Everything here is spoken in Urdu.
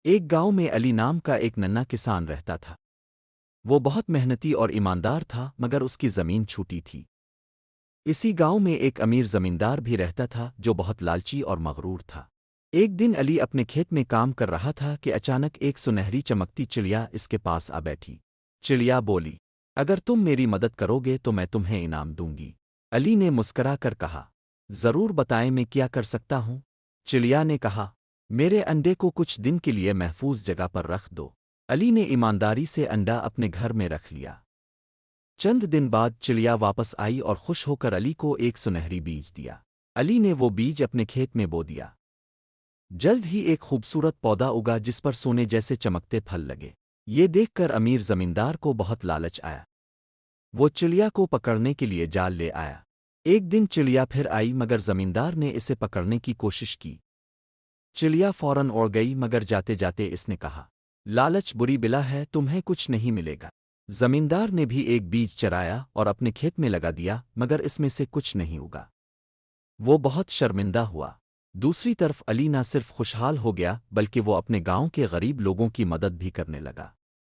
ایک گاؤں میں علی نام کا ایک ننھا کسان رہتا تھا۔ وہ بہت محنتی اور ایماندار تھا مگر اس کی زمین چھوٹی تھی۔ اسی گاؤں میں ایک امیر زمیندار بھی رہتا تھا جو بہت لالچی اور مغرور تھا۔ ایک دن علی اپنے کھیت میں کام کر رہا تھا کہ اچانک ایک سنہری چمکتی چڑیا اس کے پاس آ بیٹھی۔ چڑیا بولی، اگر تم میری مدد کرو گے تو میں تمہیں انعام دوں گی۔ علی نے مسکرا کر کہا، ضرور بتائیں میں کیا کر سکتا ہوں؟ چڑیا نے کہا، میرے انڈے کو کچھ دن کے لیے محفوظ جگہ پر رکھ دو۔ علی نے ایمانداری سے انڈا اپنے گھر میں رکھ لیا۔ چند دن بعد چڑیا واپس آئی اور خوش ہو کر علی کو ایک سنہری بیج دیا۔ علی نے وہ بیج اپنے کھیت میں بو دیا۔ جلد ہی ایک خوبصورت پودا اگا جس پر سونے جیسے چمکتے پھل لگے۔ یہ دیکھ کر امیر زمیندار کو بہت لالچ آیا۔ وہ چڑیا کو پکڑنے کے لیے جال لے آیا۔ ایک دن چڑیا پھر آئی مگر زمیندار نے اسے پکڑنے کی کوشش کی۔ چڑیا فوراً اڑ گئی مگر جاتے جاتے اس نے کہا، لالچ بری بلا ہے، تمہیں کچھ نہیں ملے گا۔ زمیندار نے بھی ایک بیج چرایا اور اپنے کھیت میں لگا دیا مگر اس میں سے کچھ نہیں اگا۔ وہ بہت شرمندہ ہوا۔ دوسری طرف علی نہ صرف خوشحال ہو گیا بلکہ وہ اپنے گاؤں کے غریب لوگوں کی مدد بھی کرنے لگا۔